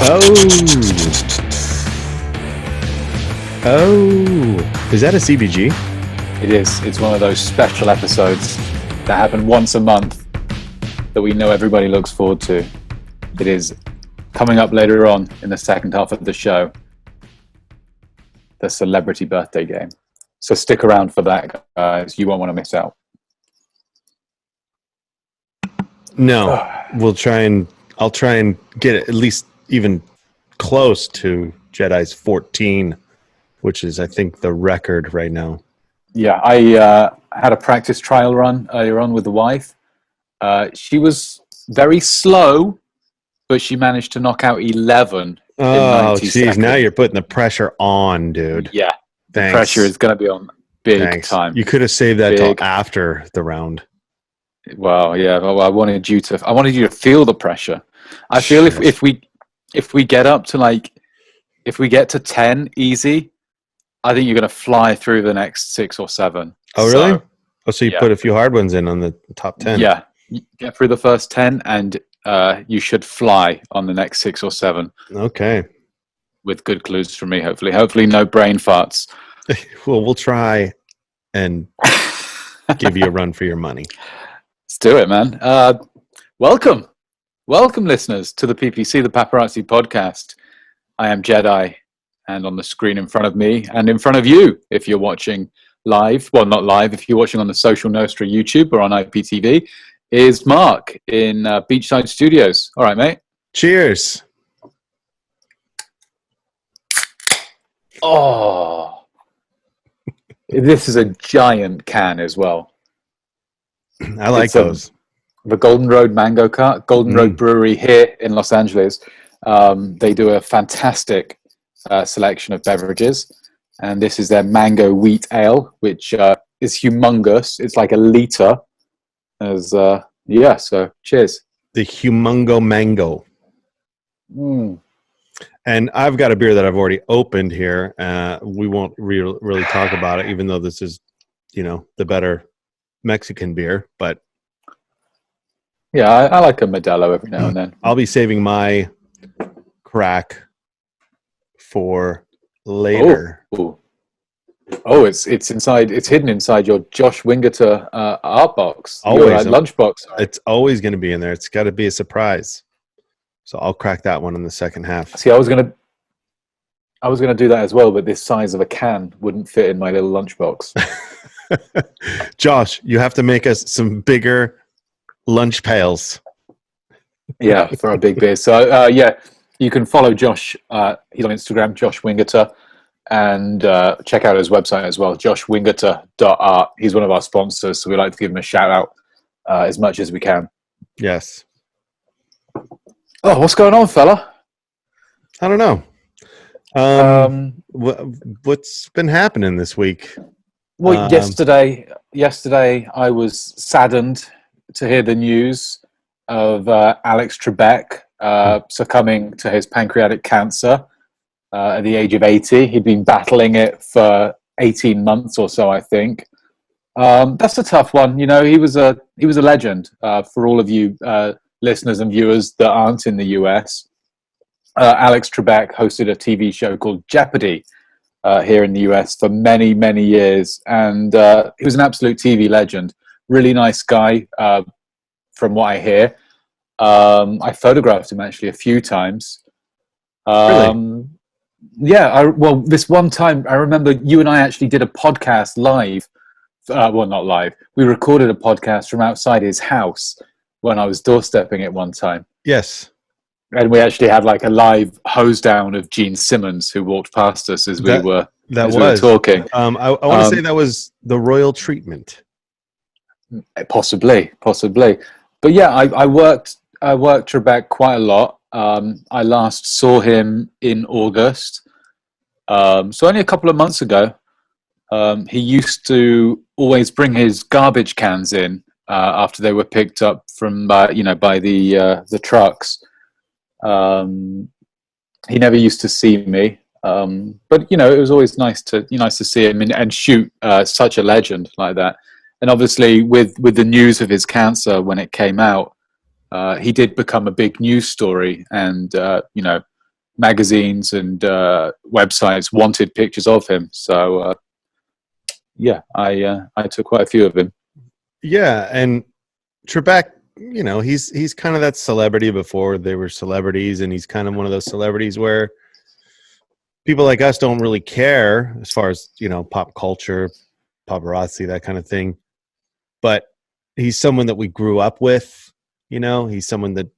Oh, is that a CBG? It is. It's one of those special episodes that happen once a month that we know everybody looks forward to. It is coming up later on in the second half of the show, the celebrity birthday game. So stick around for that, guys. You won't want to miss out. No, I'll try and get it at least even close to Jedi's 14, which is, I think, the record right now. Yeah, I had a practice trial run earlier on with the wife. She was very slow, but she managed to knock out 11 in 90 seconds. Now you're putting the pressure on, dude. Yeah, Thanks. The pressure is going to be on big time. You could have saved that till after the round. Well, yeah. Well, I wanted you to feel the pressure. I feel if we get up to if we get to 10 easy, I think you're going to fly through the next 6 or 7. Oh, really? So you put a few hard ones in on the top 10. Yeah, you get through the first 10 and you should fly on the next 6 or 7. Okay. With good clues from me, hopefully. Hopefully no brain farts. Well, we'll try and give you a run for your money. Let's do it, man. Welcome, listeners, to the PPC, the Paparazzi Podcast. I am Jedi, and on the screen in front of me, and in front of you, if you're watching live, well, not live, if you're watching on the Social Nostra YouTube or on IPTV, is Mark in Beachside Studios. All right, mate. Cheers. Oh, this is a giant can as well. I like those. The Golden Road Mango Cart, Golden Road Brewery here in Los Angeles. They do a fantastic selection of beverages, and this is their mango wheat ale, which is humongous. It's like a liter. So cheers. The Humongo Mango. And I've got a beer that I've already opened here. We won't really talk about it, even though this is, the better Mexican beer. But yeah, I like a Modelo every now and then. I'll be saving my crack for later. Oh, it's inside. It's hidden inside your Josh Wingerter art box. Always your lunchbox. It's always going to be in there. It's got to be a surprise. So I'll crack that one in the second half. See, I was gonna do that as well, but this size of a can wouldn't fit in my little lunchbox. Josh, you have to make us some bigger lunch pails. Yeah, for our big beers. So you can follow Josh. He's on Instagram, Josh Wingerter, and check out his website as well, joshwingerter.art. He's one of our sponsors, so we like to give him a shout out as much as we can. Yes. Oh, what's going on, fella? I don't know. What's been happening this week? Well, yesterday I was saddened to hear the news of Alex Trebek succumbing to his pancreatic cancer at the age of 80. He'd been battling it for 18 months or so, I think. That's a tough one. He was a legend for all of you listeners and viewers that aren't in the US. Alex Trebek hosted a TV show called Jeopardy here in the US for many, many years. And he was an absolute TV legend. Really nice guy, from what I hear. I photographed him actually a few times. Really? Yeah. This one time, I remember you and I actually did a podcast live. Well, not live. We recorded a podcast from outside his house when I was doorstepping it one time. Yes. And we actually had like a live hose down of Gene Simmons who walked past us as we were talking. I want to say that was the royal treatment. Possibly. But yeah, I worked Trebek quite a lot. I last saw him in August. So only a couple of months ago. He used to always bring his garbage cans in after they were picked up from by the trucks. He never used to see me, but it was always nice to see him and shoot such a legend like that. And obviously, with the news of his cancer when it came out, he did become a big news story, and magazines and websites wanted pictures of him. So I took quite a few of him. Yeah, and Trebek, he's kind of that celebrity before they were celebrities, and he's kind of one of those celebrities where people like us don't really care as far as, pop culture, paparazzi, that kind of thing. But he's someone that we grew up with, he's someone that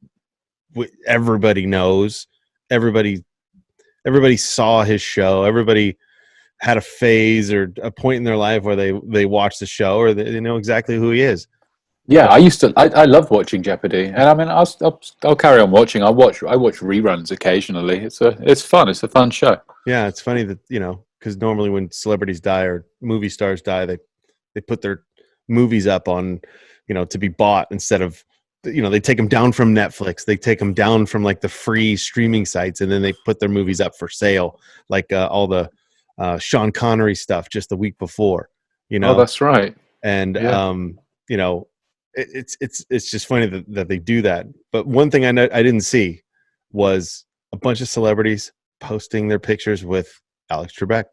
everybody knows. Everybody saw his show. Everybody had a phase or a point in their life where they watched the show, or they know exactly who he is. Yeah, I love watching Jeopardy, and I mean, I'll carry on watching. I watch reruns occasionally. It's fun. It's a fun show. Yeah, it's funny that because normally when celebrities die or movie stars die, they put their movies up on to be bought instead of they take them down from Netflix. They take them down from like the free streaming sites, and then they put their movies up for sale, like all the Sean Connery stuff just the week before. Oh, that's right. And it's just funny that they do that. But one thing I didn't see was a bunch of celebrities posting their pictures with Alex Trebek.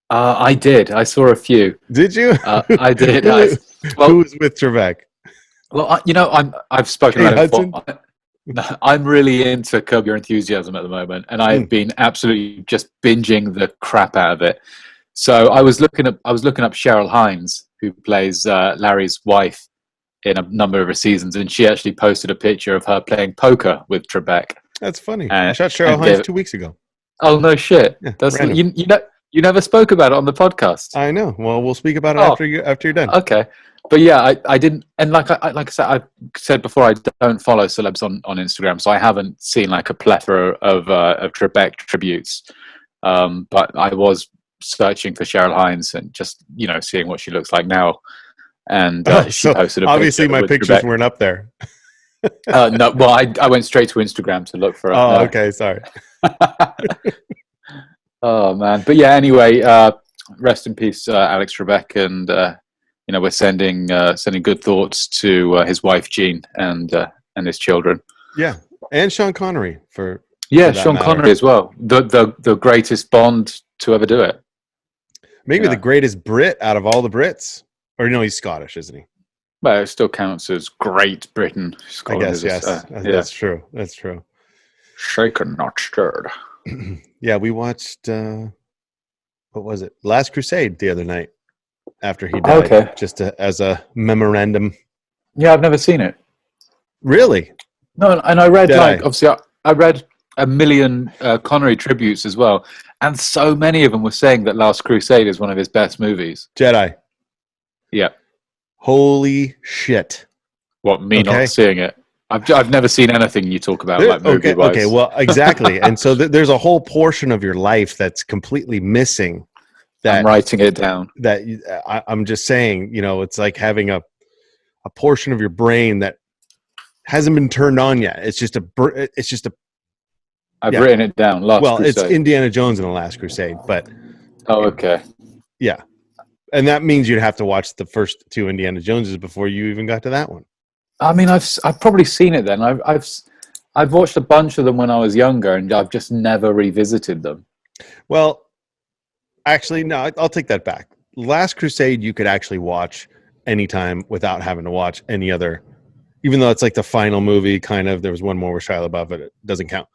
I did. I saw a few. Did you? I did. Who was with Trebek? Well, I've spoken about it before. I'm really into Curb Your Enthusiasm at the moment, and I've been absolutely just binging the crap out of it. So I was looking up Cheryl Hines, who plays Larry's wife in a number of her seasons, and she actually posted a picture of her playing poker with Trebek. That's funny. I shot Cheryl Hines 2 weeks ago. Oh no shit! Yeah, that's you never spoke about it on the podcast. I know. Well, we'll speak about it after you're done. Okay. But yeah, I didn't, and like I said, I've said before, I don't follow celebs on Instagram, so I haven't seen like a plethora of Trebek tributes. But I was searching for Cheryl Hines and just seeing what she looks like now, and she posted a obviously picture my pictures weren't up there. No, well, I went straight to Instagram to look for her. Oh, okay, sorry. Oh man, but yeah. Anyway, rest in peace, Alex Trebek, and. We're sending good thoughts to his wife Jean and his children. Yeah, and Sean Connery for Sean Connery as well. The greatest Bond to ever do it. Maybe the greatest Brit out of all the Brits. Or he's Scottish, isn't he? Well, it still counts as Great Britain. I guess yes. That's true. That's true. Shaken, not stirred. Yeah, we watched. What was it? Last Crusade the other night. After he died, just as a memorandum. Yeah, I've never seen it. Really? No, and I read obviously I read a million Connery tributes as well, and so many of them were saying that Last Crusade is one of his best movies. Jedi. Yeah. Holy shit! What, me not seeing it? I've never seen anything you talk about like movie-wise. Okay, well, exactly, and so there's a whole portion of your life that's completely missing. I'm writing it down. That I'm just saying, it's like having a portion of your brain that hasn't been turned on yet. It's just a. I've written it down. Last Crusade. It's Indiana Jones and the Last Crusade, but. Oh, okay. Yeah, and that means you'd have to watch the first two Indiana Joneses before you even got to that one. I mean, I've probably seen it then. I've watched a bunch of them when I was younger, and I've just never revisited them. Well. Actually, no, I'll take that back. Last Crusade, you could actually watch anytime without having to watch any other, even though it's like the final movie, kind of. There was one more with Shia LaBeouf, but it doesn't count.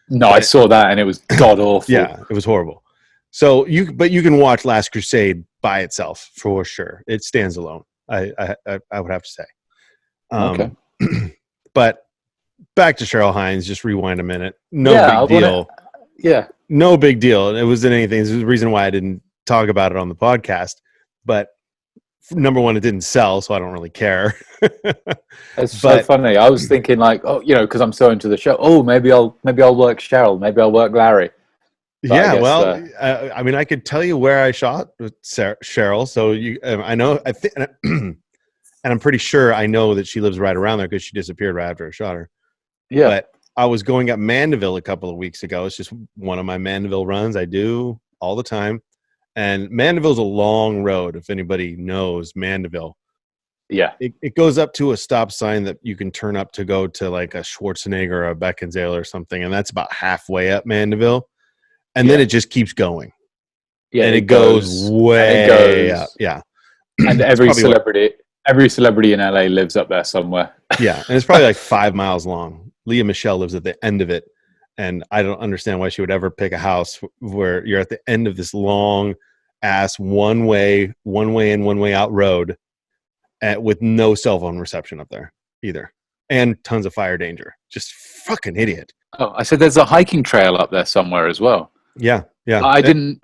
No, I saw that, and it was god awful. Yeah, it was horrible. So you can watch Last Crusade by itself for sure. It stands alone. I would have to say. Okay. But back to Cheryl Hines. Just rewind a minute. No big deal. Yeah. No big deal. It wasn't anything. This is the reason why I didn't talk about it on the podcast. But number one, it didn't sell, so I don't really care. It's so funny. I was thinking because I'm so into the show. Oh, maybe I'll work Cheryl. Maybe I'll work Larry. But I mean, I could tell you where I shot with Cheryl. So I know. I think, and I'm pretty sure I know that she lives right around there because she disappeared right after I shot her. Yeah. But I was going up Mandeville a couple of weeks ago. It's just one of my Mandeville runs I do all the time. And Mandeville's a long road. If anybody knows Mandeville, Yeah. It goes up to a stop sign that you can turn up to go to like a Schwarzenegger or a Beckinsale or something, and that's about halfway up Mandeville, and then it just keeps going. Yeah, and it goes way up. Yeah, and every celebrity in LA lives up there somewhere. Yeah, and it's probably like 5 miles long. Leah Michelle lives at the end of it, and I don't understand why she would ever pick a house where you're at the end of this long ass one way in, one way out road, with no cell phone reception up there either, and tons of fire danger. Just fucking idiot. Oh, I said there's a hiking trail up there somewhere as well. Yeah. I didn't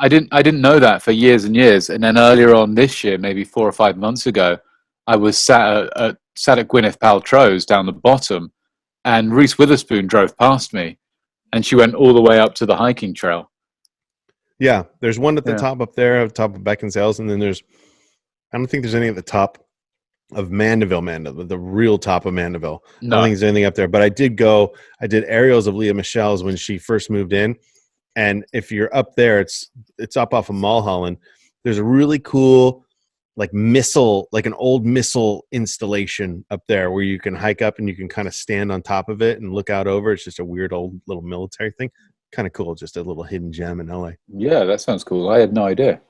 know that for years and years, and then earlier on this year, maybe 4 or 5 months ago, I was sat at Gwyneth Paltrow's down the bottom, and Reese Witherspoon drove past me, and she went all the way up to the hiking trail. Yeah, there's one at the top up there, at the top of Beckinsale's, and then I don't think there's any at the top of Mandeville, the real top of Mandeville. No. I don't think there's anything up there, but I did aerials of Leah Michelle's when she first moved in, and if you're up there, it's up off of Mulholland. There's a really cool like an old missile installation up there where you can hike up and you can kind of stand on top of it and look out over. It's just a weird old little military thing. Kind of cool. Just a little hidden gem in LA. Yeah, that sounds cool. I had no idea.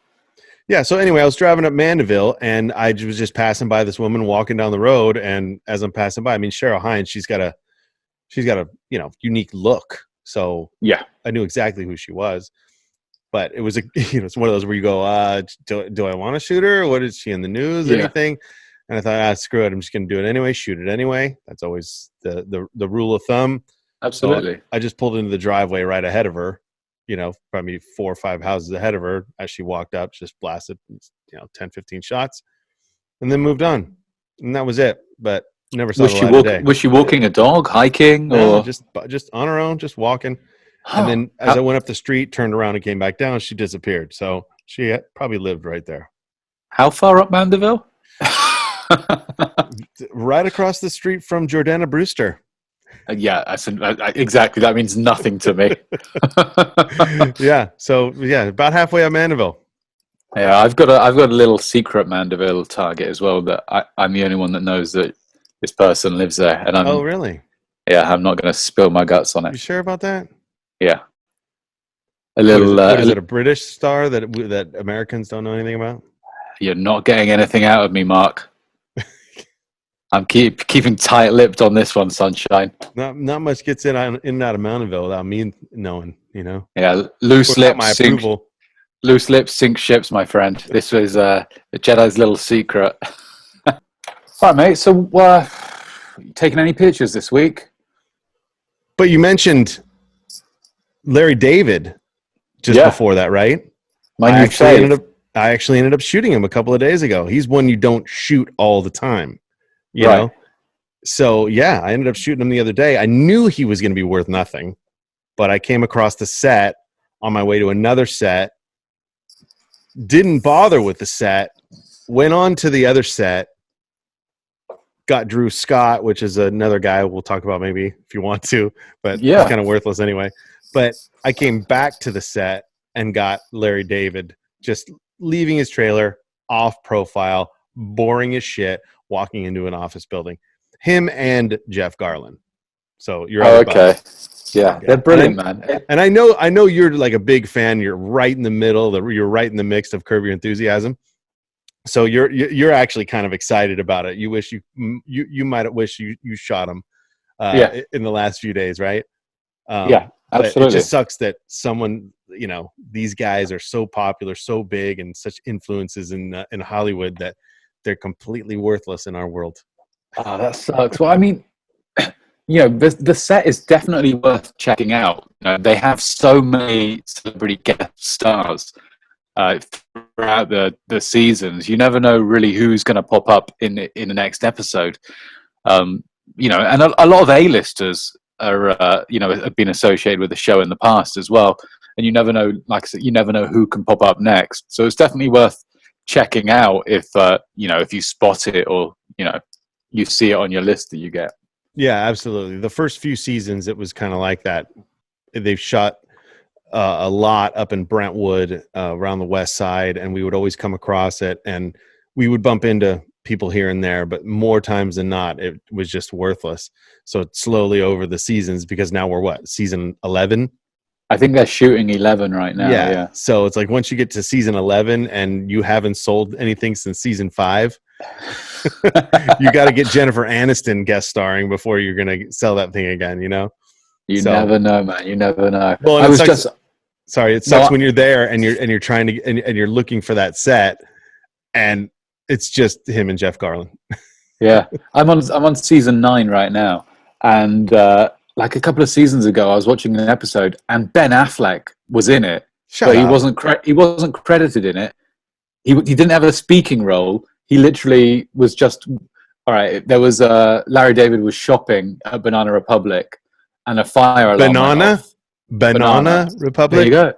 Yeah. So anyway, I was driving up Mandeville and I was just passing by this woman walking down the road. And as I'm passing by, I mean, Cheryl Hines, she's got a, unique look. So yeah, I knew exactly who she was. But it was it's one of those where you go, do I want to shoot her? What is she in the news or anything? And I thought, screw it. I'm just going to do it anyway. Shoot it anyway. That's always the rule of thumb. Absolutely. So I just pulled into the driveway right ahead of her, probably 4 or 5 houses ahead of her. As she walked up, just blasted, 10, 15 shots and then moved on. And that was it. But never saw the light of day. Was she walking a dog, hiking? No, or just on her own, just walking. And then as I went up the street, turned around and came back down, she disappeared. So she probably lived right there. How far up Mandeville? Right across the street from Jordana Brewster. Yeah, exactly. That means nothing to me. Yeah. So about halfway up Mandeville. Yeah, I've got a little secret Mandeville target as well that I'm the only one that knows that this person lives there. And oh, really? Yeah, I'm not going to spill my guts on it. You sure about that? Yeah. A little. What is it? A British star that Americans don't know anything about? You're not getting anything out of me, Mark. I'm keeping tight-lipped on this one, sunshine. Not much gets in and out of Mandeville without me knowing. Yeah, loose lips sink ships, my friend. This was the Jedi's little secret. All right, mate. So, you taking any pictures this week? But you mentioned Larry David just before that, right? I actually ended up shooting him a couple of days ago. He's one you don't shoot all the time, you know? So, yeah, I ended up shooting him the other day. I knew he was going to be worth nothing, but I came across the set on my way to another set, didn't bother with the set, went on to the other set, got Drew Scott, which is another guy we'll talk about maybe if you want to, but he's kind of worthless anyway. But I came back to the set and got Larry David just leaving his trailer off profile, boring as shit, walking into an office building. Him and Jeff Garlin. So you're okay. Yeah, they're brilliant, man. And I know you're like a big fan. You're right in the middle. You're right in the mix of Curb Your Enthusiasm. So you're actually kind of excited about it. You wish you might wish you shot him in the last few days, right? Yeah, absolutely. It just sucks that someone, these guys are so popular, so big, and such influences in Hollywood that they're completely worthless in our world. Oh, that sucks. Well, I mean, the set is definitely worth checking out. They have so many celebrity guest stars throughout the seasons. You never know really who's going to pop up in the next episode. And a lot of A-listers are have been associated with the show in the past as well. And you never know, like I said, you never know who can pop up next. So it's definitely worth checking out if you spot it or you see it on your list that you get. Yeah, absolutely. The first few seasons, it was kind of like that. They've shot a lot up in Brentwood, around the west side, and we would always come across it, and we would bump into people here and there, but more times than not, it was just worthless. So it's slowly over the seasons, because now we're what, season 11? I think they're shooting 11 right now. Yeah. So it's like once you get to season 11 and you haven't sold anything since season 5, you got to get Jennifer Aniston guest starring before you're going to sell that thing again, you know? You never know, man. You never know. Well, it sucks when you're there and you're trying to and you're looking for that set, and it's just him and Jeff Garlin. Yeah, I'm on season 9 right now, and like a couple of seasons ago, I was watching an episode, and Ben Affleck was in it, but he wasn't credited in it. He didn't have a speaking role. He literally was just all right. There was Larry David was shopping at Banana Republic, and a fire alarm went off. Banana Republic. There you go.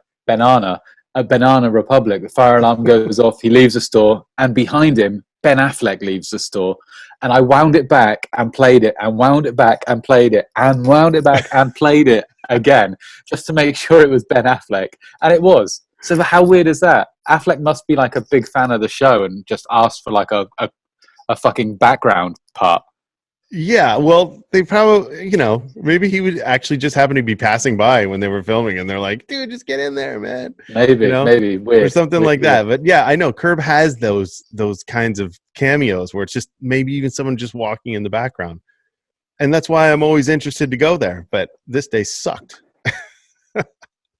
At Banana Republic, the fire alarm goes off. He leaves the store, and behind him, Ben Affleck leaves the store. And I wound it back and played it, and wound it back and played it, and wound it back and played it again, just to make sure it was Ben Affleck. And it was. So how weird is that? Affleck must be like a big fan of the show and just asked for like a fucking background part. Yeah, well, they probably, maybe he would actually just happen to be passing by when they were filming, and they're like, dude, just get in there, man. Maybe weird. Or something like that. But yeah, I know Curb has those kinds of cameos where it's just maybe even someone just walking in the background. And that's why I'm always interested to go there. But this day sucked.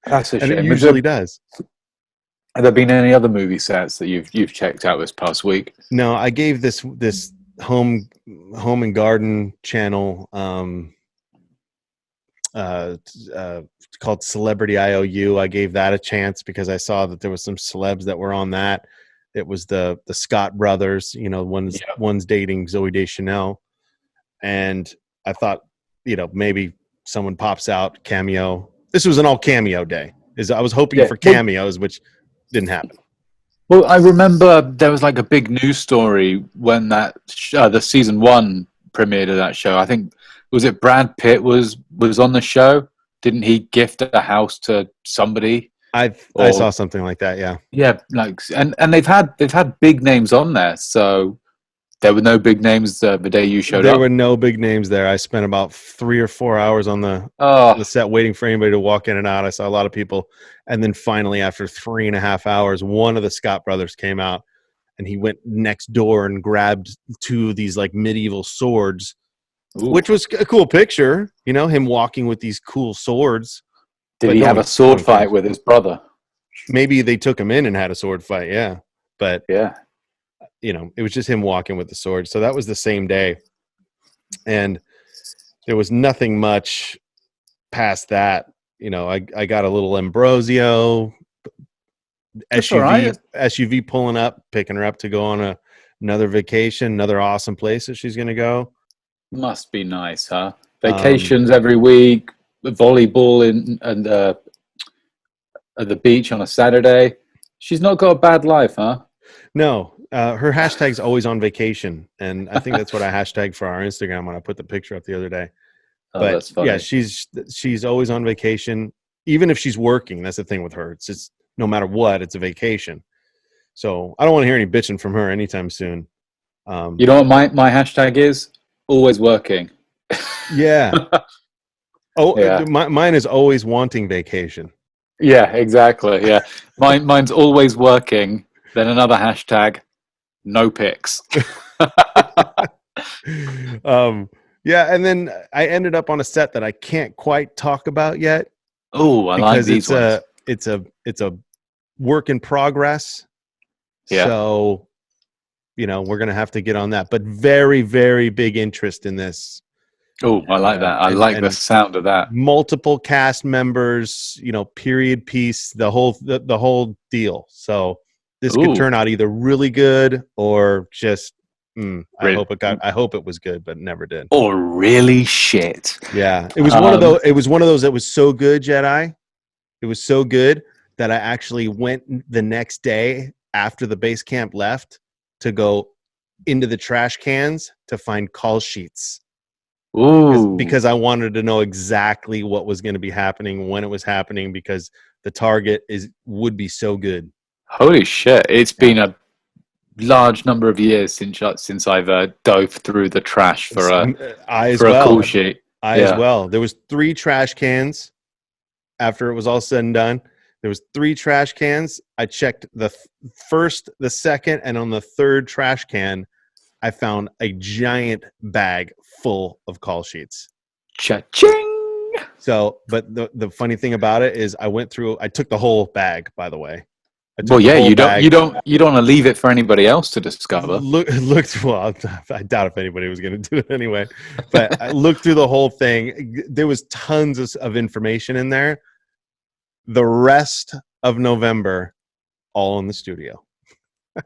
That's a shame. And it usually does. Have there been any other movie sets that you've checked out this past week? No, I gave this home and garden channel called Celebrity IOU. I gave that a chance because I saw that there was some celebs that were on that. It was the Scott brothers, one's dating Zooey Deschanel, and I thought, maybe someone pops out cameo. This was an all cameo day. I was hoping for cameos, which didn't happen. Well, I remember there was like a big news story when that the season 1 premiered of that show. I think, was it Brad Pitt was on the show? Didn't he gift a house to somebody? I saw something like that. Yeah. Yeah, and they've had big names on there. So there were no big names the day you showed up. There were no big names there. I spent about 3 or 4 hours on the set waiting for anybody to walk in and out. I saw a lot of people. And then finally, after 3.5 hours, one of the Scott brothers came out, and he went next door and grabbed 2 of these like medieval swords, which was a cool picture. Him walking with these cool swords. Did he have a sword fight with his brother? Maybe they took him in and had a sword fight. Yeah. But yeah. It was just him walking with the sword. So that was the same day. And there was nothing much past that. I got a little Ambrosio SUV pulling up, picking her up to go on another vacation, another awesome place that she's going to go. Must be nice, huh? Vacations every week, volleyball at the beach on a Saturday. She's not got a bad life, huh? No. Her hashtag's always on vacation, and I think that's what I hashtagged for our Instagram when I put the picture up the other day. But that's funny. Yeah, she's always on vacation, even if she's working. That's the thing with her. It's just no matter what, it's a vacation. So I don't want to hear any bitching from her anytime soon. You know what my hashtag is? Always working. Yeah. Mine is always wanting vacation. Yeah, exactly. Yeah, mine's always working. Then another hashtag. No pics. Yeah, and then I ended up on a set that I can't quite talk about yet. Oh, I like these ones. It's a work in progress. Yeah. So, we're gonna have to get on that. But very, very big interest in this. Oh, I like that. I like the sound of that. Multiple cast members, period piece, the whole deal. So this could turn out either really good or just I hope it was good, but never did. Or really shit. Yeah. It was one of those that was so good, Jedi. It was so good that I actually went the next day after the base camp left to go into the trash cans to find call sheets. Ooh. Because I wanted to know exactly what was going to be happening, when it was happening, because the target would be so good. Holy shit. It's been a large number of years since I've dove through the trash for I as a call well. sheet. I as well. There was 3 trash cans after it was all said and done. There was 3 trash cans. I checked the first, the second, and on the third trash can, I found a giant bag full of call sheets. Cha-ching! So, but the funny thing about it is, I took the whole bag. By the way, Well, yeah, you don't want to leave it for anybody else to discover. Looked well. I doubt if anybody was going to do it anyway. But I looked through the whole thing. There was tons of information in there. The rest of November, all in the studio.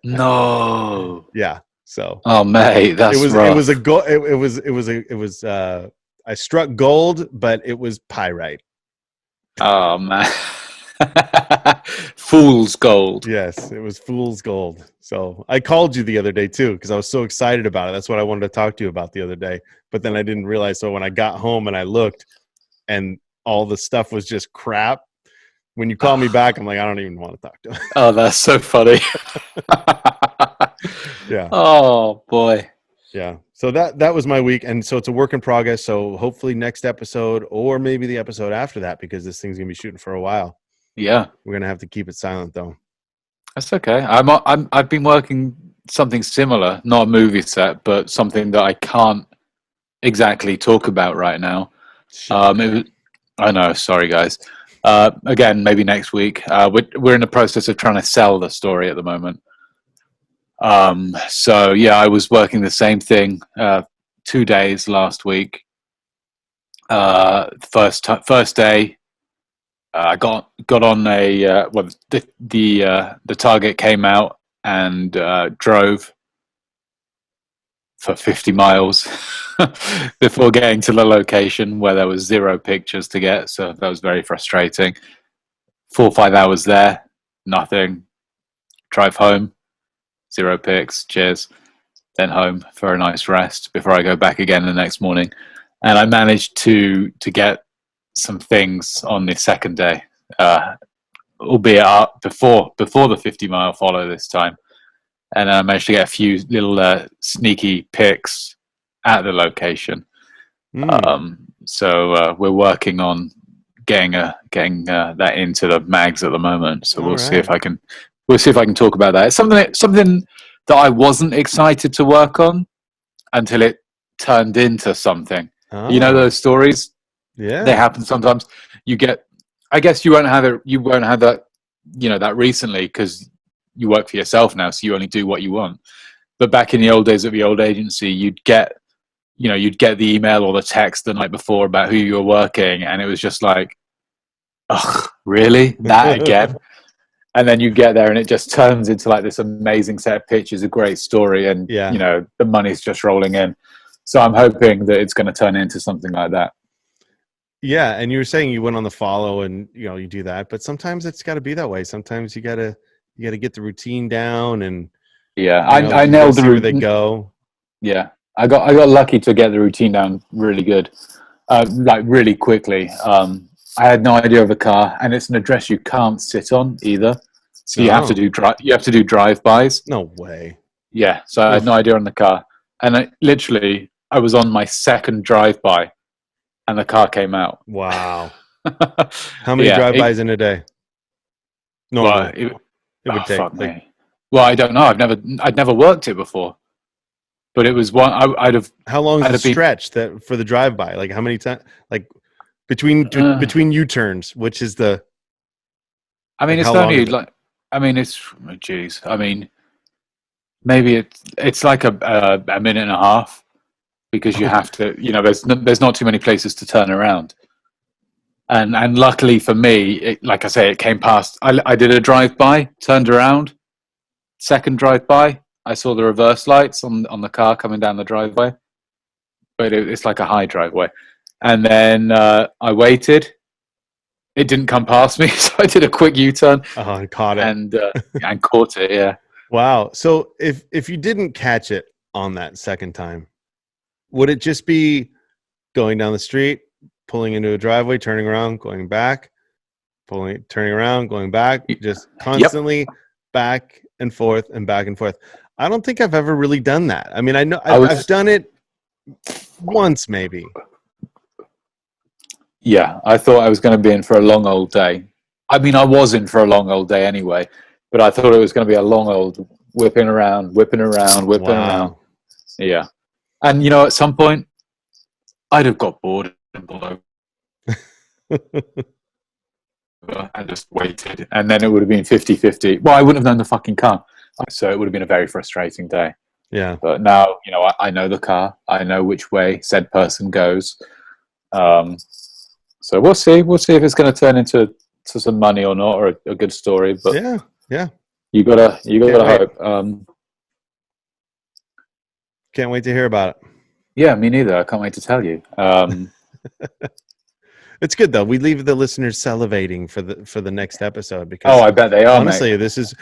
No. Yeah. So. Oh, mate, that's rough. It was a goal. It was. I struck gold, but it was pyrite. Oh man. Fool's gold. Yes, it was fool's gold. So I called you the other day too because I was so excited about it. That's what I wanted to talk to you about the other day. But then I didn't realize. So when I got home and I looked, and all the stuff was just crap. When you call me back, I'm like, I don't even want to talk to him. Oh, that's so funny. Yeah. Oh boy. Yeah. So that was my week, and so it's a work in progress. So hopefully next episode, or maybe the episode after that, because this thing's gonna be shooting for a while. Yeah, we're gonna have to keep it silent though. That's okay. I've been working something similar, not a movie set, but something that I can't exactly talk about right now. I know. Sorry, guys. Again, maybe next week. We're in the process of trying to sell the story at the moment. So yeah, I was working the same thing 2 days last week. First day, I got on a the target came out and drove for 50 miles before getting to the location where there was 0 pictures to get. So that was very frustrating. 4 or 5 hours there, nothing. Drive home. 0 pics, cheers. Then home for a nice rest before I go back again the next morning. And I managed to get some things on the second day, albeit up before the 50-mile follow this time. And I managed to get a few little sneaky pics at the location. So we're working on getting that into the mags at the moment. So we'll see if I can. We'll see if I can talk about that. It's something that I wasn't excited to work on until it turned into something. Oh. You know those stories? Yeah, they happen sometimes. I guess you won't have it. You won't have that. That recently because you work for yourself now, so you only do what you want. But back in the old days at the old agency, you'd get the email or the text the night before about who you were working, and it was just like, ugh, really? That again? And then you get there and it just turns into like this amazing set of pictures, a great story, and the money's just rolling in. So I'm hoping that it's going to turn into something like that. Yeah, and you were saying you went on the follow and you do that, but sometimes it's got to be that way. Sometimes you got to get the routine down and I nailed the routine. Where they go. Yeah, I got lucky to get the routine down really good, like really quickly. I had no idea of a car, and it's an address you can't sit on either. So you have to do drive-bys. No way. Yeah. So I had no idea on the car, and I was on my second drive-by, and the car came out. Wow. How many drive-bys in a day? No, well, it would take. Fuck me. Well, I don't know. I'd never worked it before, but it was one. I'd have. How long is the stretch that for the drive-by? Like how many times? Like. Between U-turns, which is the? I mean, it's only like. I mean, it's. Geez, I mean, maybe it's like a minute and a half, because you have to. There's not too many places to turn around, and luckily for me, like I say, it came past. I did a drive-by, turned around, second drive-by. I saw the reverse lights on the car coming down the driveway, but it's like a high driveway. And then I waited. It didn't come past me, so I did a quick U-turn. And caught it. And caught it, yeah. Wow. So if you didn't catch it on that second time, would it just be going down the street, pulling into a driveway, turning around, going back, turning around, going back, just constantly back and forth and back and forth? I don't think I've ever really done that. I mean, I know I was- I've done it once, maybe. Yeah, I thought I was going to be in for a long old day. I mean, I was in for a long old day anyway, but I thought it was going to be a long old whipping around. Wow. Yeah. And, you know, at some point, I'd have got bored and pulled over and just waited. And then it would have been 50-50. Well, I wouldn't have known the fucking car. So it would have been a very frustrating day. Yeah. But now, you know, I know the car. I know which way said person goes. So we'll see. We'll see if it's going to turn into some money or not, or a good story. But yeah. you gotta wait. hope. Can't wait to hear about it. Yeah, me neither. I can't wait to tell you. It's good though. We leave the listeners salivating for the next episode because Oh, I bet they are. honestly, mate. this is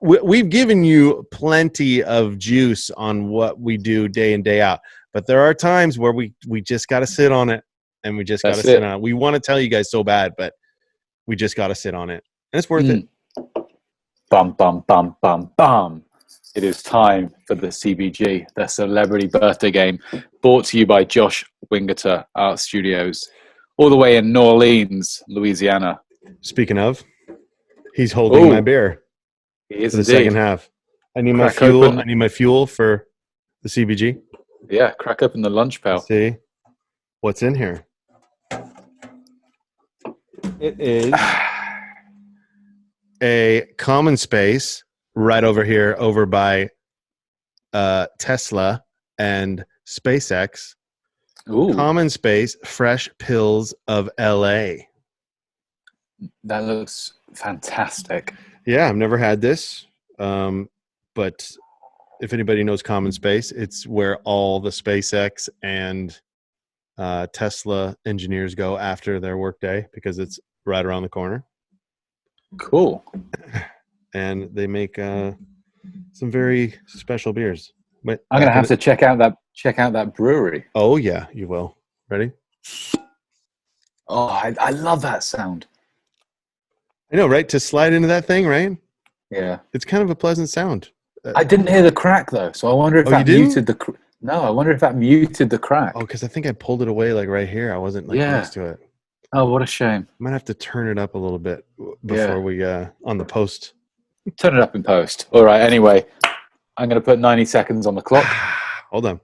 we've given you plenty of juice on what we do day in day out, but there are times where we just got to sit on it, and we just got to That's sit it. on it. We want to tell you guys so bad, but we just got to sit on it, and it's worth it. Bum bum bum bum bum. It is time for the CBG, the Celebrity Birthday Game, brought to you by Josh Wingerter Art Studios, all the way in New Orleans, Louisiana. Speaking of, he's holding my beer He is for the indeed. second half. I need my Crack fuel. open- I need my fuel for the CBG. Yeah, crack open the lunch pail. Let's see what's in here. It is a common space right over here, over by Tesla and SpaceX. Ooh, Common space, fresh pills of LA. that looks fantastic. Yeah, I've never had this, but if anybody knows Common Space, it's where all the SpaceX and Tesla engineers go after their workday because it's right around the corner. Cool. And they make some very special beers. But I'm gonna have to check out that brewery. Oh yeah, you will. Ready? Oh, I love that sound. I know, right? To slide into that thing, right? Yeah. It's kind of a pleasant sound. I didn't hear the crack though, so I wonder if Oh, that you didn't? muted the. No, I wonder if that muted the crack. Oh, because I think I pulled it away like right here. I wasn't like Yeah. next to it. Oh, what a shame. I might have to turn it up a little bit before we on the post. Turn it up in post. All right. Anyway, I'm going to put 90 seconds on the clock. Hold on.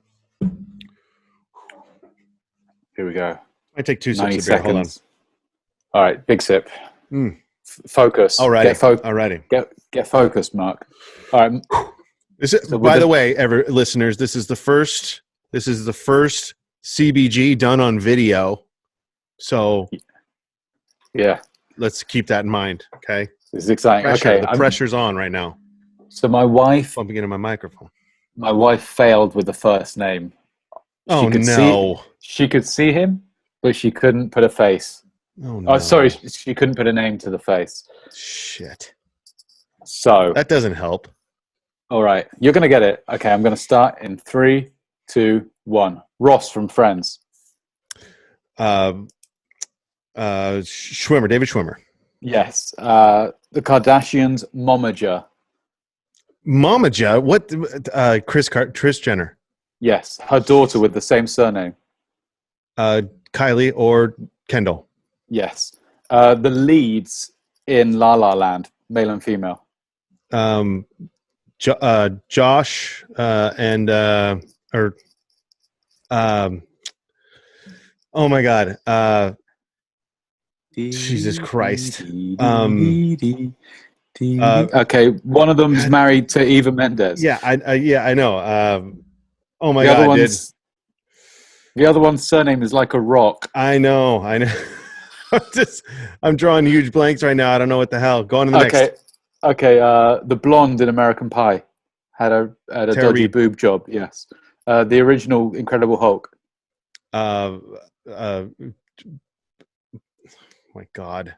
Here we go. I take 2 90 sips of beer. Hold on. seconds. All right. Big sip. Mm. Focus. Alrighty. Get get focused, Mark. All right. By the way, listeners, this is the first CBG done on video. So yeah, let's keep that in mind. Okay. This is exciting. The pressure's on right now. So my wife bumping into my microphone. My wife failed with the first name. She could see him, but she couldn't put a face. Oh no. Oh, sorry, she couldn't put a name to the face. Shit. So that doesn't help. All right, you're gonna get it. Okay, I'm gonna start in 3, 2, 1. Ross from Friends. David Schwimmer. Yes. The Kardashians' momager. Momager? What? Kris Jenner. Yes, her daughter with the same surname. Kylie or Kendall. Yes. The leads in La La Land, male and female. Josh and oh my God. Jesus Christ. Okay, one of them's married to Eva Mendes. Yeah, I know. Oh my God. The other one's surname is like a rock. I know. I'm drawing huge blanks right now. I don't know what the hell. Go on to the next. Okay. The blonde in American Pie had a dodgy boob job. Yes. The original Incredible Hulk. My God.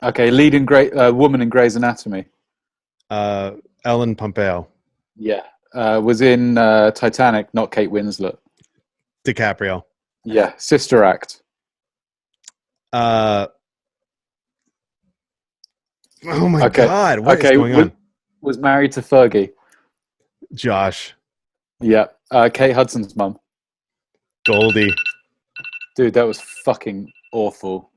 Okay, leading woman in Grey's Anatomy. Ellen Pompeo. Yeah. Was in Titanic, not Kate Winslet. DiCaprio. Yeah. Sister Act. Oh my God! What is going on? Was married to Fergie. Josh, Yeah. Kate Hudson's mum. Goldie. Dude, that was fucking awful.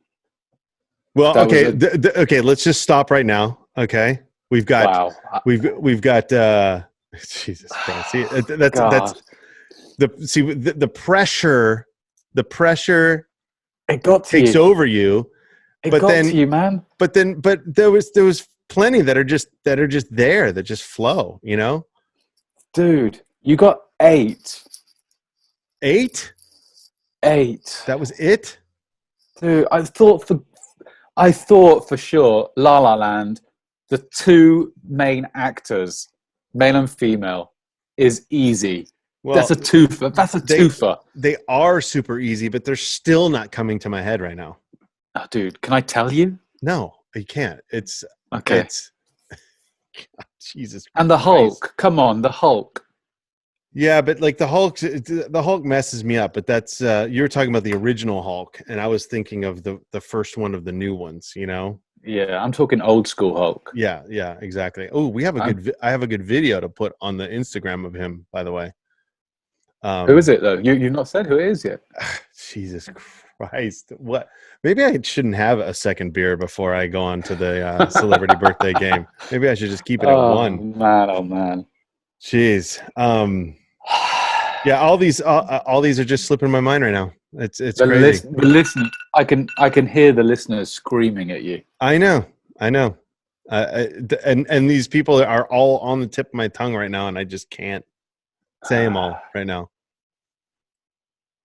Well, That was okay, okay. Let's just stop right now. Okay, we've got wow. we've got. Jesus Christ! See, that's God. the pressure. The pressure It got to takes you. over you, It but got then to you, man. but there was plenty that are just there that just flow. You know, Dude, you got 8. 8. 8. That was it. Dude, I thought for sure La La Land, the 2 main actors, male and female, is easy. Well, That's a twofer. That's a twofer. they are super easy, but they're still not coming to my head right now. Oh, dude, can I tell you? No, you can't. It's Okay. God, Jesus. And the Christ. Hulk. Come on, the Hulk. Yeah, but like the Hulk messes me up. But that's you were talking about the original Hulk, and I was thinking of the first one of the new ones. You know? Yeah, I'm talking old school Hulk. Yeah, exactly. Oh, we have I have a good video to put on the Instagram of him, by the way. Who is it though? You've not said who it is yet. Jesus Christ! What? Maybe I shouldn't have a second beer before I go on to the celebrity birthday game. Maybe I should just keep it at one. Man, oh man. Jeez. Yeah, all these are just slipping my mind right now. It's crazy. The listener, I can hear the listeners screaming at you. I know. And these people are all on the tip of my tongue right now, and I just can't say them all right now.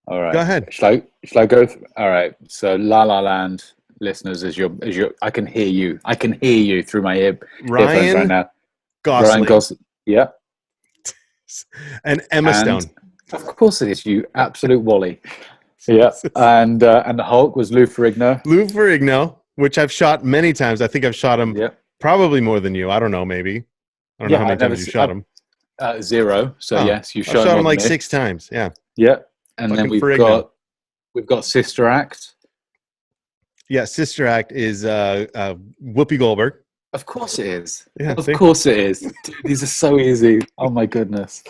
All right. Go ahead. Shall I go? All right. So La La Land listeners, as your I can hear you. I can hear you through my earphones right now. Gosling. Ryan Gosling. Yeah. And Emma Stone. Of course it is, you absolute Wally. Yeah. And the Hulk was Lou Ferrigno. Lou Ferrigno, which I've shot many times. I think I've shot him probably more than you. I don't know, maybe. I don't know how many times you shot him. 0. So yes, you shot him like 6 times. Yeah. Yeah. And then we've got Sister Act. Yeah, Sister Act is Whoopi Goldberg. Of course it is. Yeah, of course it is. Dude, these are so easy. Oh my goodness.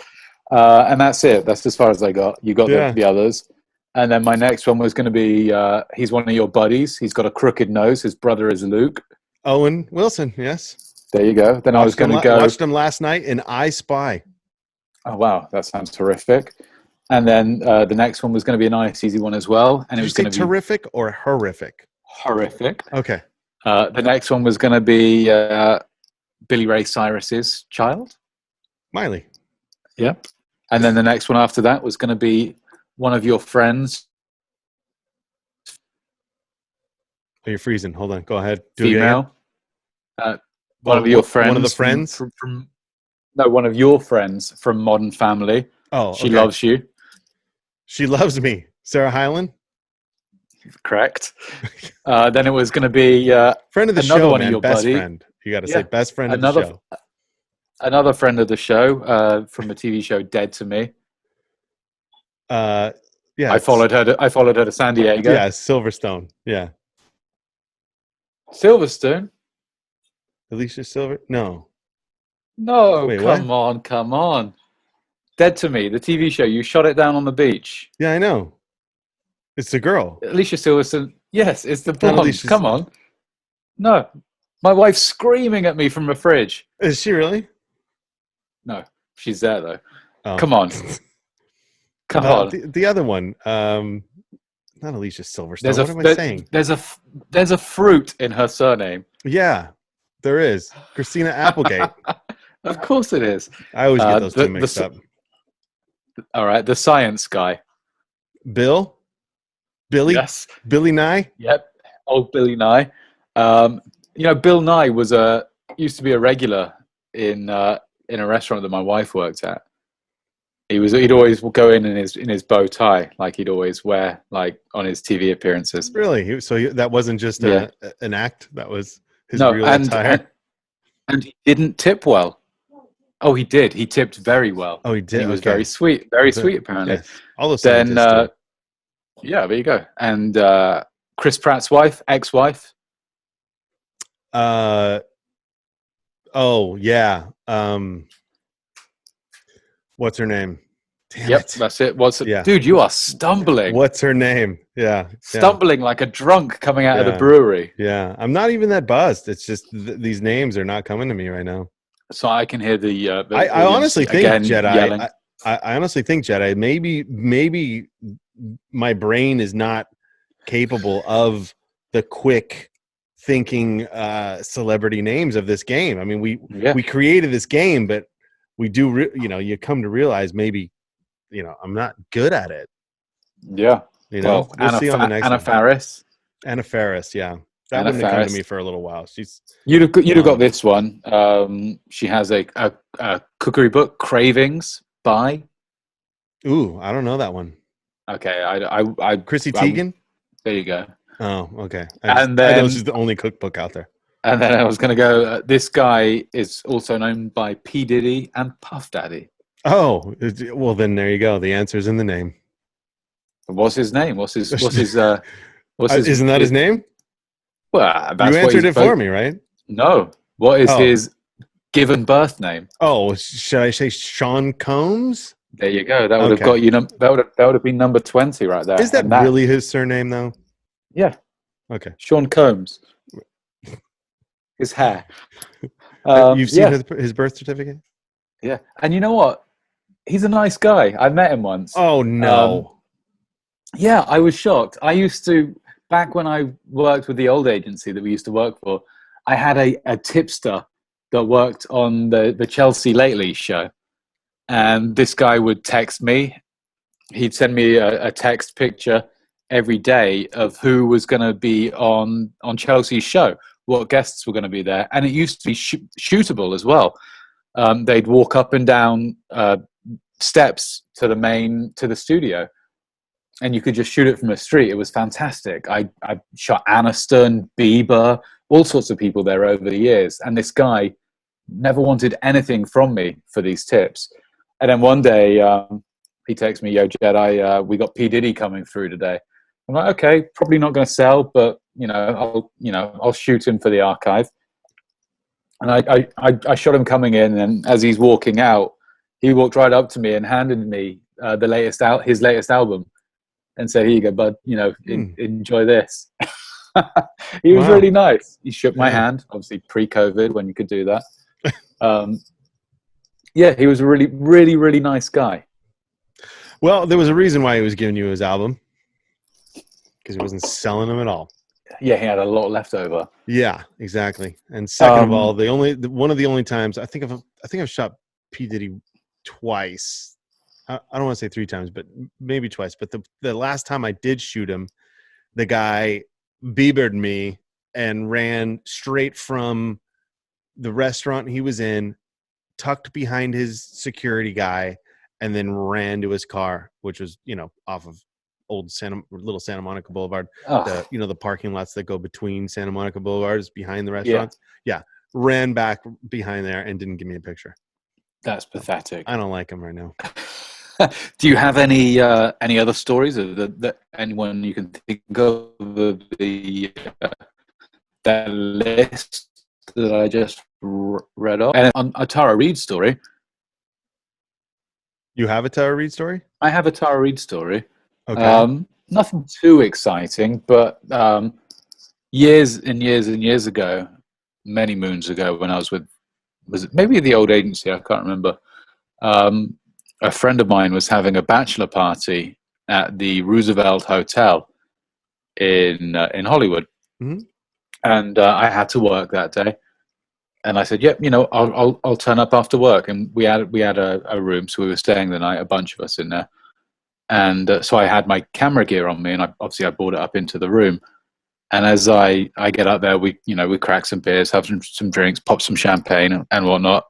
And that's it. That's as far as I got. You got the others. And then my next one was going to be, he's one of your buddies. He's got a crooked nose. His brother is Luke. Owen Wilson, yes. There you go. Then I was going to go. Watched him last night in I Spy. Oh, wow. That sounds terrific. And then the next one was going to be a nice, easy one as well. And it was going to be terrific or horrific? Horrific. Okay. The next one was going to be Billy Ray Cyrus's child. Miley. Yeah. And then the next one after that was going to be one of your friends. Oh, you're freezing. Hold on. Go ahead. Female. One of your friends. One of the friends? One of your friends from Modern Family. Oh, She loves you. She loves me. Sarah Hyland? Correct. Then it was going to be friend of the another show, one man. of your best buddy. Friend. You got to say best friend of the show. Another friend of the show from the TV show Dead to Me. Yeah. I followed her to San Diego. Yeah, Silverstone. Yeah. Silverstone? Alicia Silver? No. No, Wait, come on. Dead to Me, the TV show. You shot it down on the beach. Yeah, I know. It's the girl. Alicia Silverstone. Yes, it's the blonde. Come on. No. My wife's screaming at me from the fridge. Is she really? No, she's there though. Oh. Come on. Come on. The other one. Not Alicia Silverstone. What am I saying? There's a fruit in her surname. Yeah, there is. Christina Applegate. Of course it is. I always get those two mixed up. All right, the science guy. Billy? Yes. Billy Nye? Yep. Old Billy Nye. Bill Nye used to be a regular in a restaurant that my wife worked at. He'd always go in his bow tie, like he'd always wear, like on his TV appearances. Really? So that wasn't just an act. That was his real attire. And he didn't tip well. Oh, he did. He tipped very well. Oh, he did. He was very sweet. Very sweet, apparently. Yes. All those scientists. Yeah, there you go. And Chris Pratt's ex-wife. Oh yeah. What's her name? Damn Yep, it. that's it. What's it? Yeah. Dude, you are stumbling. What's her name? Yeah. Stumbling like a drunk coming out of the Yeah. brewery. Yeah. I'm not even that buzzed. It's just these names are not coming to me right now. So I can hear the I audience honestly think again Jedi. yelling. I honestly think Jedi. Maybe my brain is not capable of the quick thinking celebrity names of this game. I mean, we created this game, but we do. You come to realize maybe I'm not good at it. Yeah. We'll see on the next Anna one. Faris. Anna Faris. Yeah, that Anna wouldn't have come to Faris. me for a little while. You'd have got this one. She has a cookery book, Cravings by. Ooh, I don't know that one. Okay, I Chrissy Teigen. There you go. Oh, okay. I know she's the only cookbook out there. And then I was going to go. This guy is also known by P Diddy and Puff Daddy. Oh, well, then there you go. The answer's in the name. What's his name? What's his? Isn't that his name? Well, that's you answered it for me, right? No. What is his given birth name? Oh, should I say Sean Combs? There you go. That would have got you. That would have been number 20 right there. Is that really his surname though? Yeah. Okay. Sean Combs. His hair. You've seen his birth certificate? Yeah. And you know what? He's a nice guy. I met him once. Oh no. Yeah, I was shocked. I used to, back when I worked with the old agency that we used to work for, I had a tipster that worked on the Chelsea Lately show. And this guy would text me. He'd send me a text picture every day of who was going to be on Chelsea's show, what guests were going to be there. And it used to be shootable as well. They'd walk up and down steps to the studio, and you could just shoot it from the street. It was fantastic. I shot Aniston, Bieber, all sorts of people there over the years. And this guy never wanted anything from me for these tips. And then one day he texts me, "Yo, Jedi, we got P Diddy coming through today." I'm like, okay, probably not going to sell, but I'll shoot him for the archive. And I shot him coming in, and as he's walking out, he walked right up to me and handed me his latest album, and said, "Here you go, bud. Enjoy this." He was really nice. He shook my hand, obviously pre-COVID when you could do that. Yeah, he was a really, really, really nice guy. Well, there was a reason why he was giving you his album, because he wasn't selling them at all. Yeah, he had a lot left over. Yeah, exactly. And second of all, one of the only times I think I've shot P Diddy twice. I don't want to say 3 times, but maybe twice. But the last time I did shoot him, the guy Biebered me and ran straight from the restaurant he was in, tucked behind his security guy, and then ran to his car, which was, off of old Little Santa Monica Boulevard. The parking lots that go between Santa Monica Boulevards behind the restaurants. Yeah. Ran back behind there and didn't give me a picture. That's pathetic. I don't like him right now. Do you have any other stories that anyone you can think of that list that I just read off? And on a Tara Reid story. You have a Tara Reid story? I have a Tara Reid story. Okay. Nothing too exciting, but years and years and years ago, many moons ago, when I was it maybe the old agency? I can't remember. A friend of mine was having a bachelor party at the Roosevelt Hotel in Hollywood, and I had to work that day. And I said, "Yep, I'll turn up after work." And we had a room, so we were staying the night, a bunch of us in there. And so I had my camera gear on me, and I brought it up into the room. And as I get up there, we crack some beers, have some drinks, pop some champagne and whatnot.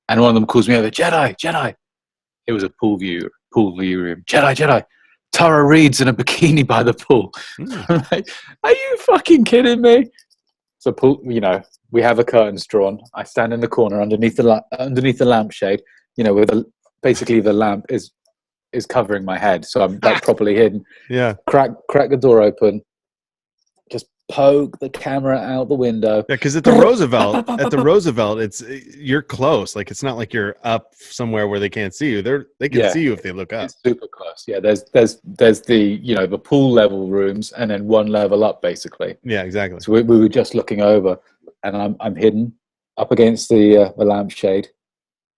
And one of them calls me over, Jedi. It was a pool view room. Jedi. Tara Reid's in a bikini by the pool. I'm like, are you fucking kidding me? So we have the curtains drawn. I stand in the corner underneath the lampshade. Basically the lamp is covering my head, so I'm like properly hidden. Yeah. Crack the door open. Just poke the camera out the window. Yeah, because at the Roosevelt, it's you're close. Like it's not like you're up somewhere where they can't see you. They can see you if they look up. It's super close. Yeah, there's the the pool level rooms and then one level up basically. Yeah, exactly. So we were just looking over, and I'm hidden up against the lampshade.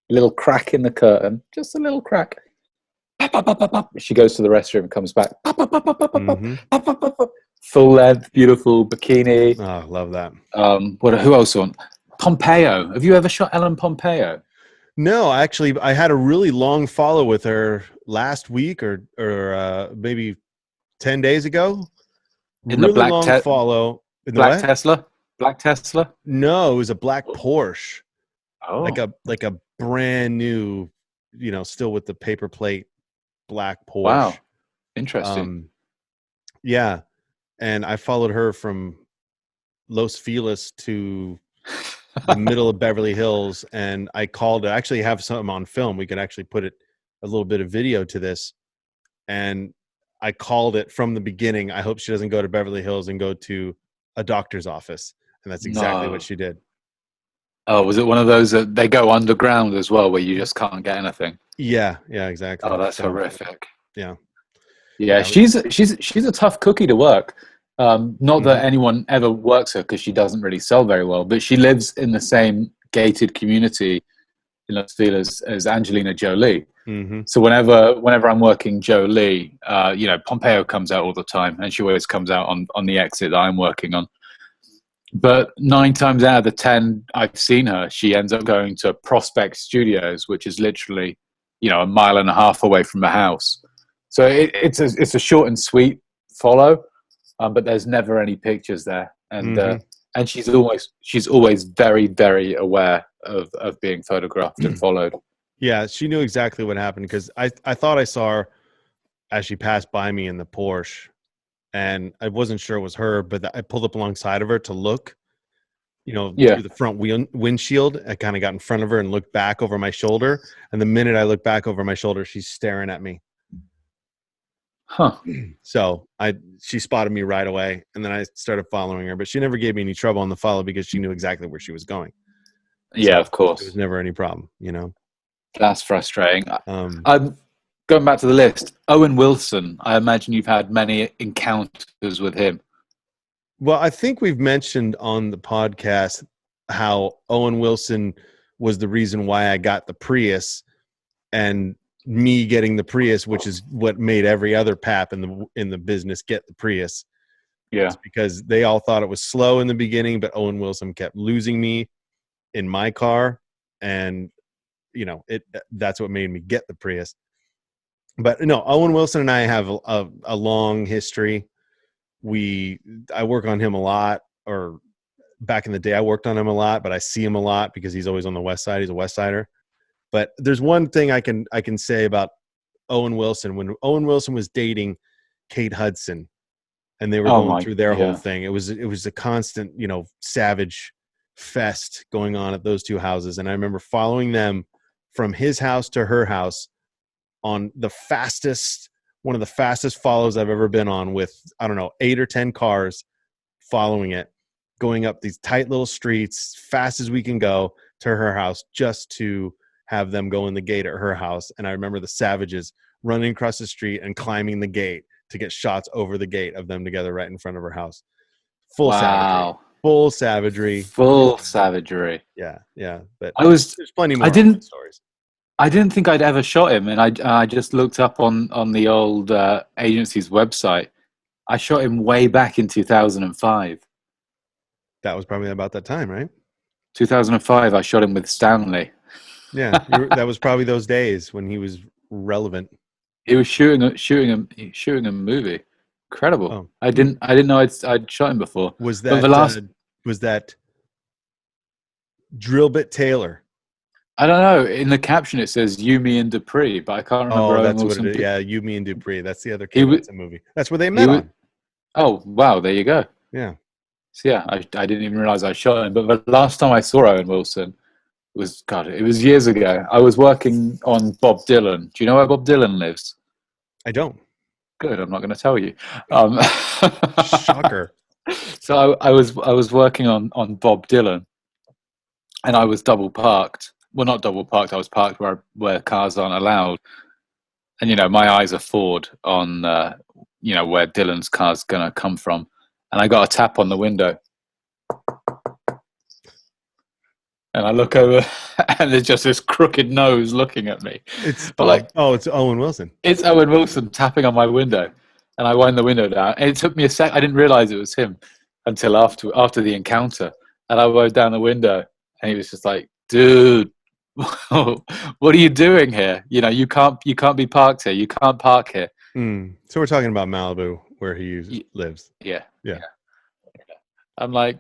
A little crack in the curtain, just a little crack. She goes to the restroom and comes back. Full length, beautiful bikini. Oh, love that. Who else on? Pompeo. Have you ever shot Ellen Pompeo? No, actually, I had a really long follow with her last week or maybe 10 days ago. In really the black long follow. In the black what? Tesla? Black Tesla? No, it was a black Porsche. Oh. Like a brand new, still with the paper plate black Porsche. Wow. Interesting. Yeah. And I followed her from Los Feliz to the middle of Beverly Hills, and I called it. I actually have some on film. We could actually put a little bit of video to this. And I called it from the beginning. I hope she doesn't go to Beverly Hills and go to a doctor's office. And that's exactly what she did. Oh, was it one of those that they go underground as well, where you just can't get anything? Yeah, exactly. Oh, that's horrific. Yeah, she's a tough cookie to work. Not that anyone ever works her, because she doesn't really sell very well, but she lives in the same gated community in Los Feliz as Angelina Jolie. So whenever I'm working Jolie, Pompeo comes out all the time, and she always comes out on the exit that I'm working on. But 9 times out of the 10 I've seen her, she ends up going to Prospect Studios, which is literally, a mile and a half away from the house. So it's a short and sweet follow, but there's never any pictures there, and she's always very, very aware of being photographed and followed. Yeah, she knew exactly what happened, because I thought I saw her as she passed by me in the Porsche, and I wasn't sure it was her, but I pulled up alongside of her to look, through the front windshield. I kind of got in front of her and looked back over my shoulder, and the minute I looked back over my shoulder, she's staring at me. Huh. So she spotted me right away, and then I started following her, but she never gave me any trouble on the follow because she knew exactly where she was going. Yeah, so of course. There was never any problem, That's frustrating. Going back to the list, Owen Wilson, I imagine you've had many encounters with him. Well, I think we've mentioned on the podcast how Owen Wilson was the reason why I got the Prius, and me getting the Prius, which is what made every other pap in the business get the Prius. Yeah. It's because they all thought it was slow in the beginning, but Owen Wilson kept losing me in my car, and that's what made me get the Prius. But no, Owen Wilson and I have a long history. I work on him a lot, or back in the day I worked on him a lot, but I see him a lot because he's always on the West Side. He's a West Sider. But there's one thing I can say about Owen Wilson. When Owen Wilson was dating Kate Hudson, and they were going through their whole thing, it was a constant, savage fest going on at those two houses. And I remember following them from his house to her house on one of the fastest follows I've ever been on, with, I don't know, 8 or 10 cars following it, going up these tight little streets, fast as we can go, to her house, just to have them go in the gate at her house. And I remember the savages running across the street and climbing the gate to get shots over the gate of them together right in front of her house. Full savagery. Yeah. But there's plenty more stories. I didn't think I'd ever shot him, and I just looked up on the old agency's website. I shot him way back in 2005. That was probably about that time, right? 2005, I shot him with Stanley. Yeah, that was probably those days when he was relevant. He was shooting a movie. Incredible. Oh. I didn't know I'd shot him before. Was that Drill Bit Taylor? I don't know. In the caption it says You, Me, and Dupree, but I can't remember. Oh, that's what it is. Yeah, You, Me, and Dupree. That's the other Kate Hudson movie. That's where they met on. Oh, wow. There you go. Yeah. So yeah, I didn't even realize I shot him. But the last time I saw Owen Wilson it was years ago. I was working on Bob Dylan. Do you know where Bob Dylan lives? I don't. Good. I'm not going to tell you. Shocker. So So I was working on Bob Dylan, and I was double parked. Well, not double parked. I was parked where cars aren't allowed, and my eyes are forward on where Dylan's car's gonna come from, and I got a tap on the window, and I look over, and there's just this crooked nose looking at me. It's But like, it's Owen Wilson. it's Owen Wilson tapping on my window, and I wind the window down, and it took me a sec. I didn't realize it was him until after the encounter, and I wound down the window, and he was just like, "Dude, what are you doing here? You can't be parked here. You can't park here." So we're talking about Malibu, where he lives. Yeah. Yeah. I'm like,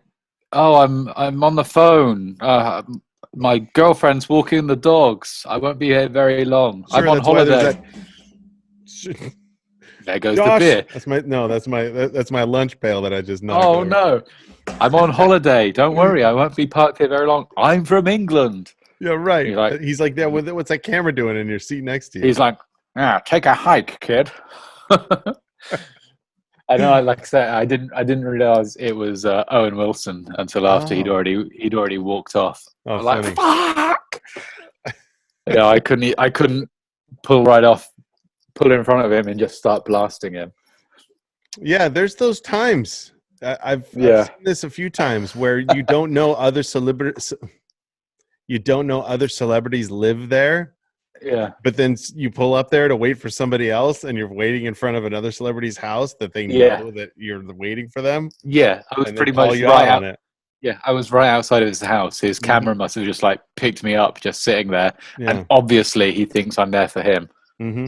"Oh, I'm on the phone. My girlfriend's walking the dogs. I won't be here very long. Sure, I'm on that's why there's holiday." There goes Josh, the beer. That's my lunch pail that I just knocked Oh over. no, I'm on holiday. Don't worry, I won't be parked here very long. I'm from England. Yeah, right. He's He's like, yeah, what's that camera doing in your seat next to you? He's like, take a hike, kid. I know. Like I said, I didn't realize it was Owen Wilson until after he'd already walked off. Oh, I'm like, funny. fuck. Yeah, I couldn't pull in front of him and just start blasting him. Yeah, there's those times. I've Yeah. seen this a few times where you don't know other celebrities. You don't know other celebrities live there, Yeah. but then you pull up there to wait for somebody else, and you're waiting in front of another celebrity's house that they know that you're waiting for them. Yeah, I was and pretty they call much you right out out. on it. Yeah, I was right outside of his house. His Mhm. camera must have just like picked me up, just sitting there, Yeah. and obviously he thinks I'm there for him. Mm-hmm.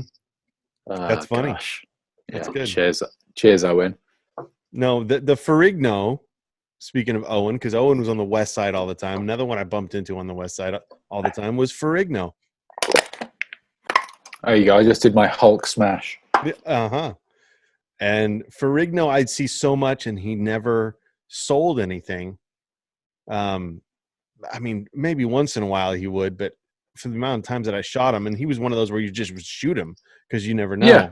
That's funny. Gosh. That's Yeah, good. cheers, Owen. No, the Ferrigno. Speaking of Owen, because Owen was on the west side all the time. Another one I bumped into on the west side all the time was Ferrigno. There you go. I just did my Hulk smash. Uh-huh. And Ferrigno, I'd see so much, and he never sold anything. I mean, maybe once in a while he would, but for the amount of times that I shot him, and he was one of those where you just would shoot him because you never know. Yeah.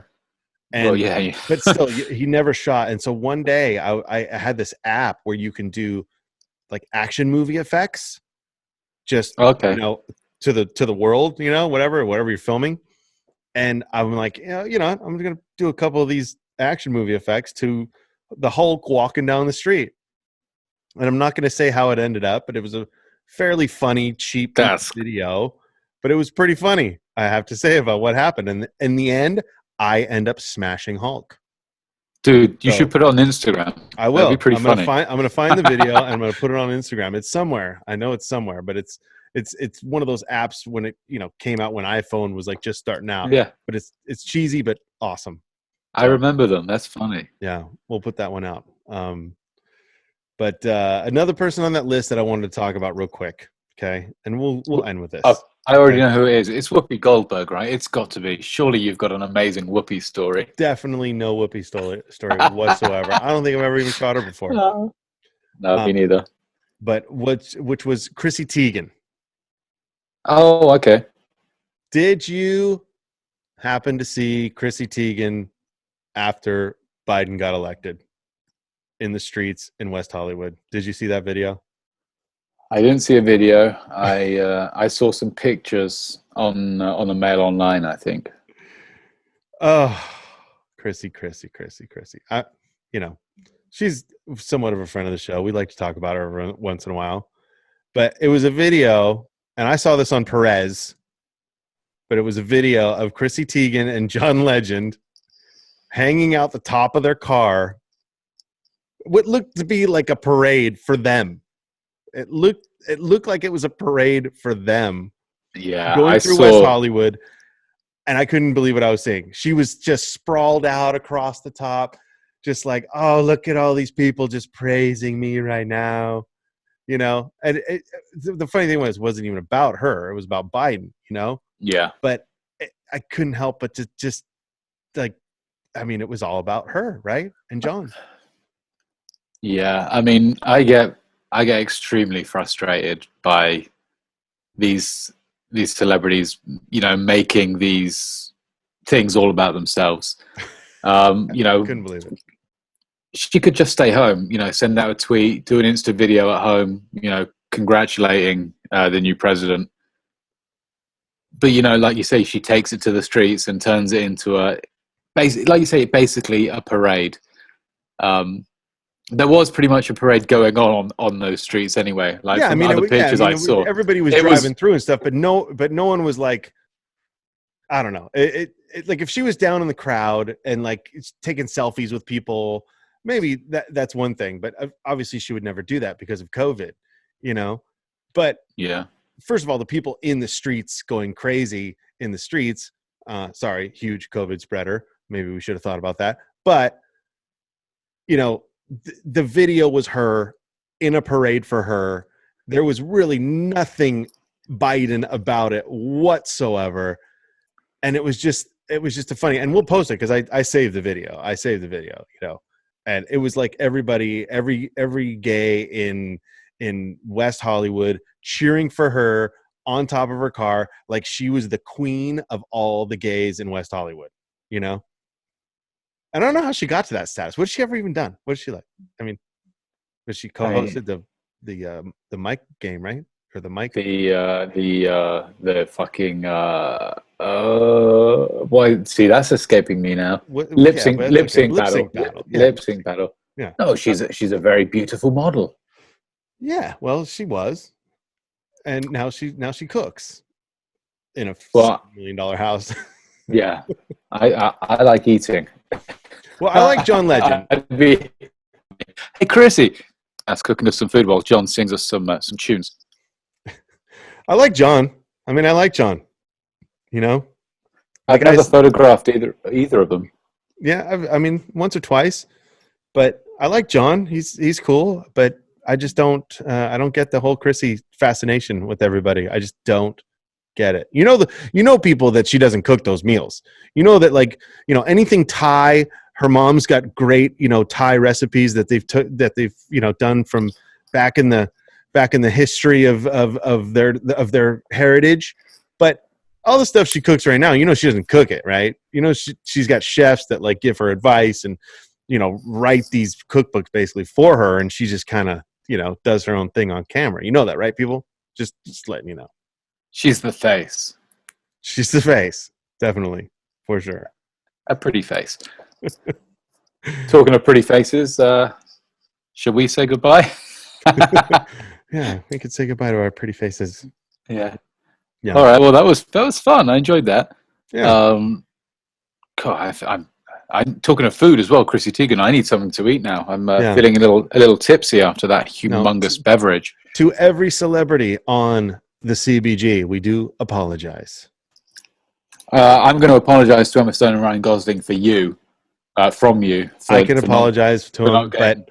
And, Well, yeah. but still, he never shot. And so one day I had this app where you can do like action movie effects, just Okay. to the world, whatever you're filming. And I'm like, I'm gonna do a couple of these action movie effects to the Hulk walking down the street. And I'm not gonna say how it ended up, but it was a fairly funny, cheap video. But it was pretty funny, I have to say, about what happened. And in the end, I end up smashing Hulk. Dude, you should put it on Instagram. I will. That'd be pretty funny. I'm gonna find the video and I'm gonna put it on Instagram. It's somewhere. I know it's somewhere, but it's one of those apps when it came out when iPhone was like just starting out. Yeah. But it's cheesy but awesome. I remember them. That's funny. Yeah, we'll put that one out. But another person on that list that I wanted to talk about real quick. Okay, and we'll end with this. I already know who it is. It's Whoopi Goldberg, right? It's got to be. Surely you've got an amazing Whoopi story. Definitely no Whoopi story whatsoever. I don't think I've ever even shot her before. No, me neither. But which was Chrissy Teigen. Oh, okay. Did you happen to see Chrissy Teigen after Biden got elected in the streets in West Hollywood? Did you see that video? I didn't see a video. I saw some pictures on the Mail Online, I think. Oh, Chrissy. She's somewhat of a friend of the show. We like to talk about her once in a while. But it was a video, and I saw this on Perez, but it was a video of Chrissy Teigen and John Legend hanging out the top of their car. What looked to be like a parade for them. It looked like it was a parade for them. Yeah, going through West Hollywood, and I couldn't believe what I was seeing. She was just sprawled out across the top, just like, oh, look at all these people just praising me right now, And the funny thing was, it wasn't even about her; it was about Biden, Yeah. But I couldn't help but to just like, I mean, it was all about her, right? And John. Yeah, I mean, I get extremely frustrated by these celebrities, making these things all about themselves. Couldn't believe it. she could just stay home, send out a tweet, do an Insta video at home, congratulating the new president. But, like you say, she takes it to the streets and turns it into basically a parade. There was pretty much a parade going on those streets anyway. Like from other pictures I saw, everybody was driving through and stuff, but no one was like, I don't know. It like if she was down in the crowd and like taking selfies with people, maybe that's one thing. But obviously, she would never do that because of COVID, But yeah, first of all, the people in the streets going crazy in the streets. Sorry, huge COVID spreader. Maybe we should have thought about that. But the video was her in a parade for her. There was really nothing Biden about it whatsoever. And it was just a funny, and we'll post it because I saved the video. And it was like everybody, every gay in West Hollywood cheering for her on top of her car, like she was the queen of all the gays in West Hollywood, I don't know how she got to that status. What has she ever even done? What is she like? I mean, was she co-hosted the mic game, right? Or the mic? The fucking boy, see, that's escaping me now. Lip sync battle. Lip sync battle. Yeah. No, she's a very beautiful model. Yeah, well, she was, and now she cooks in a $1 million house. Yeah, I like eating. Well, I like John Legend. Hey, Chrissy, that's cooking us some food while John sings us some tunes. I like John. I mean, I like John. I've never photographed either of them. Yeah, I mean, once or twice, but I like John. He's cool, but I just don't. I don't get the whole Chrissy fascination with everybody. I just don't get it. People that she doesn't cook those meals. That anything Thai. Her mom's got great Thai recipes that they've done from back in the history of their heritage. But all the stuff she cooks right now, she doesn't cook it, right? She's got chefs that like give her advice and write these cookbooks basically for her, and she just kind of does her own thing on camera. That, right, people? Just letting you know. She's the face. She's the face, definitely, for sure. A pretty face. Talking of pretty faces, should we say goodbye? Yeah, we could say goodbye to our pretty faces. Yeah. All right. Well, that was fun. I enjoyed that. Yeah. I'm talking of food as well, Chrissy Teigen. I need something to eat now. I'm feeling a little tipsy after that humongous beverage. To every celebrity on the CBG, we do apologize. I'm going to apologize to Emma Stone and Ryan Gosling for you. From you. I can apologize to him, but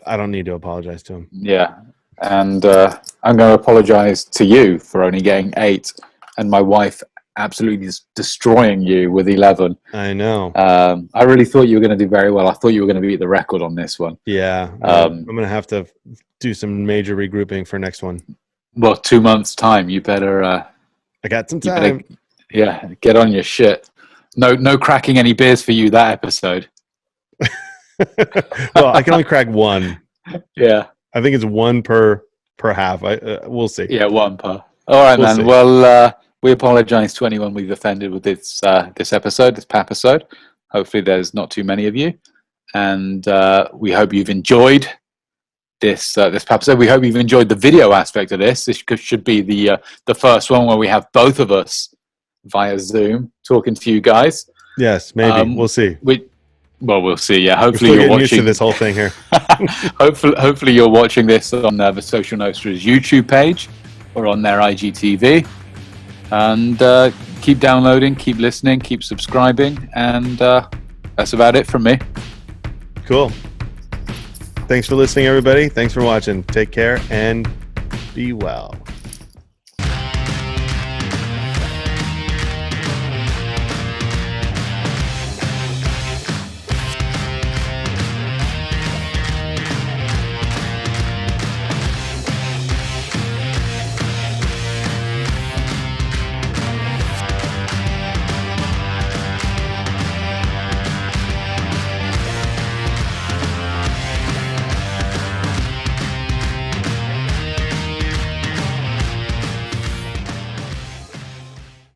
I don't need to apologize to him. Yeah. And I'm going to apologize to you for only getting 8 and my wife absolutely destroying you with 11. I know. I really thought you were going to do very well. I thought you were going to beat the record on this one. Yeah. I'm going to have to do some major regrouping for next one. Well, 2 months' time. You better... I got some time. Get on your shit. No cracking any beers for you that episode. Well, I can only crack one. Yeah. I think it's one per half. We'll see. Yeah, one per. All right, man. See. Well, we apologize to anyone we've offended with this episode, this papisode. Hopefully there's not too many of you. And we hope you've enjoyed this papisode. We hope you've enjoyed the video aspect of this. This should be the first one where we have both of us via Zoom talking to you guys. Yes, maybe. We'll see. We'll see. Yeah, hopefully you're watching used to this whole thing here. hopefully you're watching this on the Social Nostra's YouTube page or on their IGTV. And keep downloading, keep listening, keep subscribing, and that's about it from me. Cool. Thanks for listening, everybody. Thanks for watching. Take care and be well.